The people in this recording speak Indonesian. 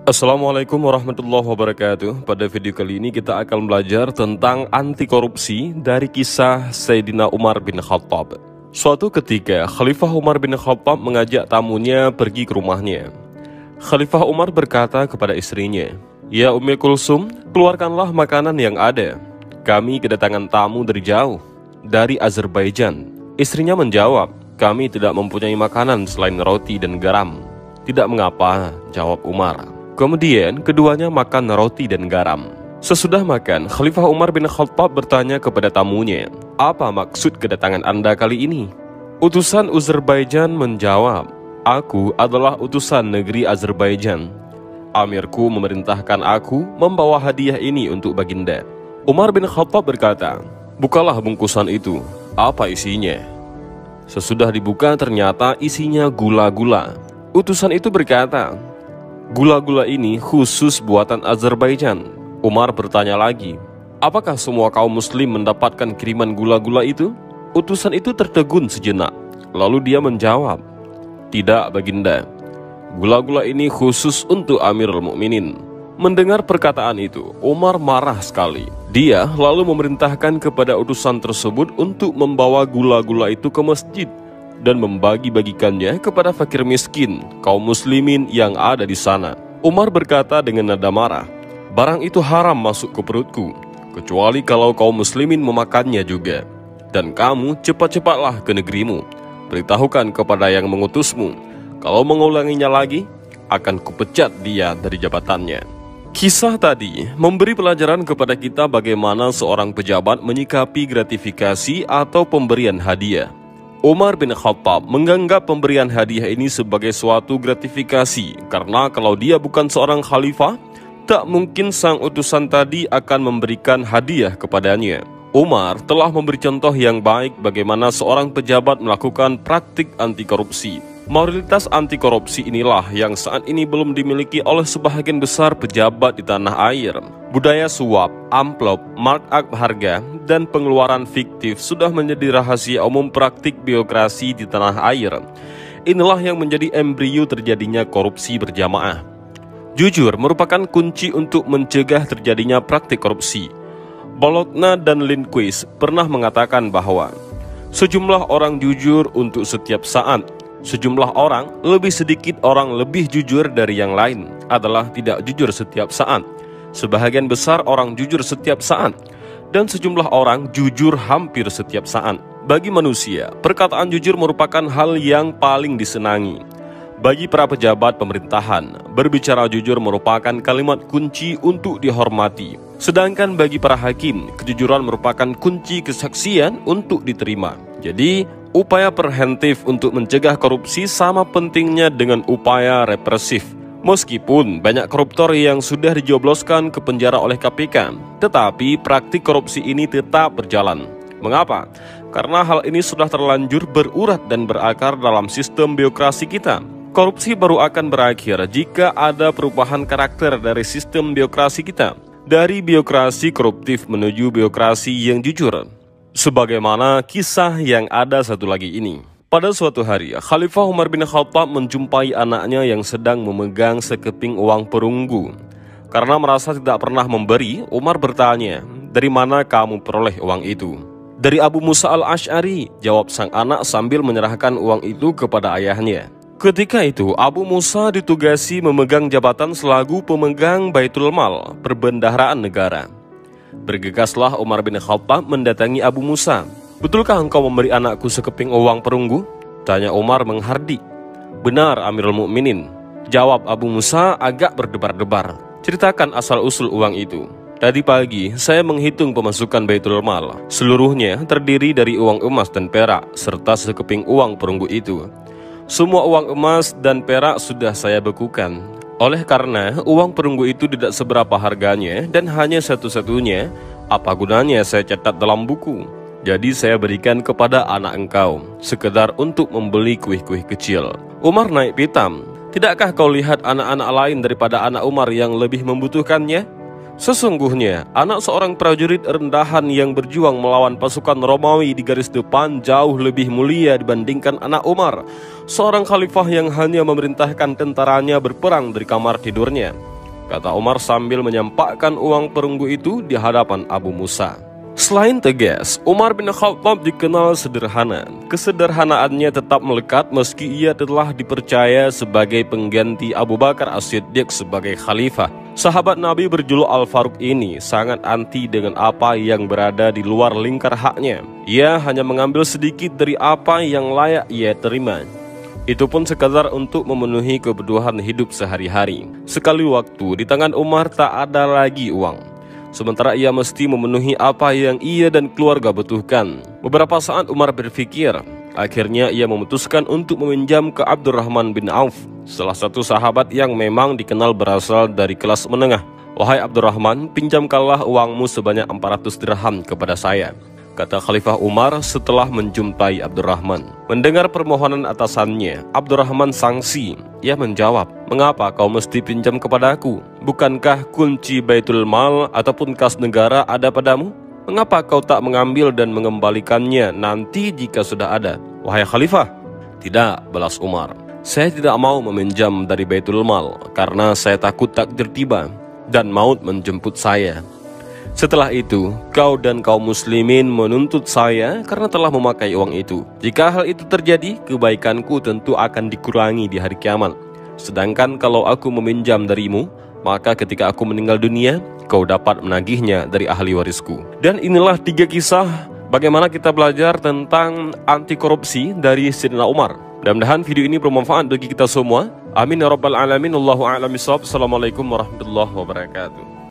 Assalamualaikum warahmatullahi wabarakatuh. Pada video kali ini kita akan belajar tentang anti korupsi dari kisah Sayyidina Umar bin Khattab. Suatu ketika Khalifah Umar bin Khattab mengajak tamunya pergi ke rumahnya. Khalifah Umar berkata kepada istrinya, "Ya Ummi Kulsum, keluarkanlah makanan yang ada. Kami kedatangan tamu dari jauh, dari Azerbaijan." Istrinya menjawab, "Kami tidak mempunyai makanan selain roti dan garam." "Tidak mengapa," jawab Umar. Kemudian keduanya makan roti dan garam. Sesudah makan, Khalifah Umar bin Khattab bertanya kepada tamunya, "Apa maksud kedatangan Anda kali ini?" Utusan Azerbaijan menjawab, "Aku adalah utusan negeri Azerbaijan. Amirku memerintahkan aku membawa hadiah ini untuk baginda." Umar bin Khattab berkata, "Bukalah bungkusan itu. Apa isinya?" Sesudah dibuka ternyata isinya gula-gula. Utusan itu berkata, "Gula-gula ini khusus buatan Azerbaijan." Umar bertanya lagi, "Apakah semua kaum muslim mendapatkan kiriman gula-gula itu?" Utusan itu tertegun sejenak. Lalu dia menjawab, "Tidak, baginda. Gula-gula ini khusus untuk Amirul Mukminin." Mendengar perkataan itu, Umar marah sekali. Dia lalu memerintahkan kepada utusan tersebut untuk membawa gula-gula itu ke masjid dan membagi-bagikannya kepada fakir miskin, kaum muslimin yang ada di sana. Umar berkata dengan nada marah, "Barang itu haram masuk ke perutku, kecuali kalau kaum muslimin memakannya juga. Dan kamu cepat-cepatlah ke negerimu, beritahukan kepada yang mengutusmu, kalau mengulanginya lagi, akan kupecat dia dari jabatannya." Kisah tadi memberi pelajaran kepada kita bagaimana seorang pejabat menyikapi gratifikasi atau pemberian hadiah. Umar bin Khattab menganggap pemberian hadiah ini sebagai suatu gratifikasi karena kalau dia bukan seorang khalifah, tak mungkin sang utusan tadi akan memberikan hadiah kepadanya. Umar telah memberi contoh yang baik bagaimana seorang pejabat melakukan praktik anti korupsi. Moralitas anti korupsi inilah yang saat ini belum dimiliki oleh sebahagian besar pejabat di tanah air. Budaya suap, amplop, markup harga, dan pengeluaran fiktif sudah menjadi rahasia umum praktik birokrasi di tanah air. Inilah yang menjadi embrio terjadinya korupsi berjamaah. Jujur merupakan kunci untuk mencegah terjadinya praktik korupsi. Bologna dan Lindquist pernah mengatakan bahwa sejumlah orang jujur untuk setiap saat, sejumlah orang, lebih sedikit orang lebih jujur dari yang lain adalah tidak jujur setiap saat. Sebahagian besar orang jujur setiap saat, dan sejumlah orang jujur hampir setiap saat. Bagi manusia, perkataan jujur merupakan hal yang paling disenangi. Bagi para pejabat pemerintahan, berbicara jujur merupakan kalimat kunci untuk dihormati. Sedangkan bagi para hakim, kejujuran merupakan kunci kesaksian untuk diterima. Jadi, upaya preventif untuk mencegah korupsi sama pentingnya dengan upaya represif. Meskipun banyak koruptor yang sudah dijobloskan ke penjara oleh KPK, tetapi praktik korupsi ini tetap berjalan. Mengapa? Karena hal ini sudah terlanjur berurat dan berakar dalam sistem birokrasi kita. Korupsi baru akan berakhir jika ada perubahan karakter dari sistem birokrasi kita, dari birokrasi koruptif menuju birokrasi yang jujur. Sebagaimana kisah yang ada satu lagi ini. Pada suatu hari, Khalifah Umar bin Khattab menjumpai anaknya yang sedang memegang sekeping uang perunggu. Karena merasa tidak pernah memberi, Umar bertanya, "Dari mana kamu peroleh uang itu?" "Dari Abu Musa al-Ash'ari," jawab sang anak sambil menyerahkan uang itu kepada ayahnya. Ketika itu, Abu Musa ditugasi memegang jabatan selaku pemegang Baitul Mal, perbendaharaan negara. Bergegaslah Umar bin Khattab mendatangi Abu Musa. "Betulkah engkau memberi anakku sekeping uang perunggu?" tanya Umar menghardik. "Benar, Amirul Mukminin," jawab Abu Musa agak berdebar-debar. "Ceritakan asal-usul uang itu." "Tadi pagi saya menghitung pemasukan Baitul Mal. Seluruhnya terdiri dari uang emas dan perak serta sekeping uang perunggu itu. Semua uang emas dan perak sudah saya bekukan. Oleh karena uang perunggu itu tidak seberapa harganya dan hanya satu-satunya, apa gunanya saya catat dalam buku? Jadi saya berikan kepada anak engkau, sekedar untuk membeli kuih-kuih kecil." Umar naik pitam. "Tidakkah kau lihat anak-anak lain daripada anak Umar yang lebih membutuhkannya? Sesungguhnya, anak seorang prajurit rendahan yang berjuang melawan pasukan Romawi di garis depan jauh lebih mulia dibandingkan anak Umar, seorang khalifah yang hanya memerintahkan tentaranya berperang dari kamar tidurnya. kata Umar sambil menyampaikan uang perunggu itu di hadapan Abu Musa. Selain tegas, Umar bin Khattab dikenal sederhana. Kesederhanaannya tetap melekat meski ia telah dipercaya sebagai pengganti Abu Bakar As-Siddiq sebagai khalifah. Sahabat Nabi berjuluk Al-Faruq ini sangat anti dengan apa yang berada di luar lingkar haknya. Ia hanya mengambil sedikit dari apa yang layak ia terima. Itu pun sekadar untuk memenuhi kebutuhan hidup sehari-hari. Sekali waktu di tangan Umar tak ada lagi uang, sementara ia mesti memenuhi apa yang ia dan keluarga butuhkan. Beberapa saat Umar berpikir. Akhirnya ia memutuskan untuk meminjam ke Abdurrahman bin Auf, salah satu sahabat yang memang dikenal berasal dari kelas menengah. Wahai Abdurrahman, pinjamkanlah uangmu sebanyak 400 dirham kepada saya, kata Khalifah Umar setelah menjumpai Abdurrahman. Mendengar permohonan atasannya, Abdurrahman sangsi. Ia menjawab, mengapa kau mesti pinjam kepadaku? Bukankah kunci Baitul Mal ataupun kas negara ada padamu? Mengapa kau tak mengambil dan mengembalikannya nanti jika sudah ada? Wahai Khalifah. Tidak, balas Umar. Saya tidak mau meminjam dari Baitul Mal karena saya takut takdir tiba dan maut menjemput saya. Setelah itu, kau dan kaum muslimin menuntut saya karena telah memakai uang itu. Jika hal itu terjadi, kebaikanku tentu akan dikurangi di hari kiamat. Sedangkan kalau aku meminjam darimu, maka ketika aku meninggal dunia, kau dapat menagihnya dari ahli warisku. Dan inilah 3 kisah bagaimana kita belajar tentang anti korupsi dari Sayyidina Umar. Mudah-mudahan video ini bermanfaat bagi kita semua. Amin ya rabbal alamin. Allahu a'lam bishawab. Assalamualaikum warahmatullahi wabarakatuh.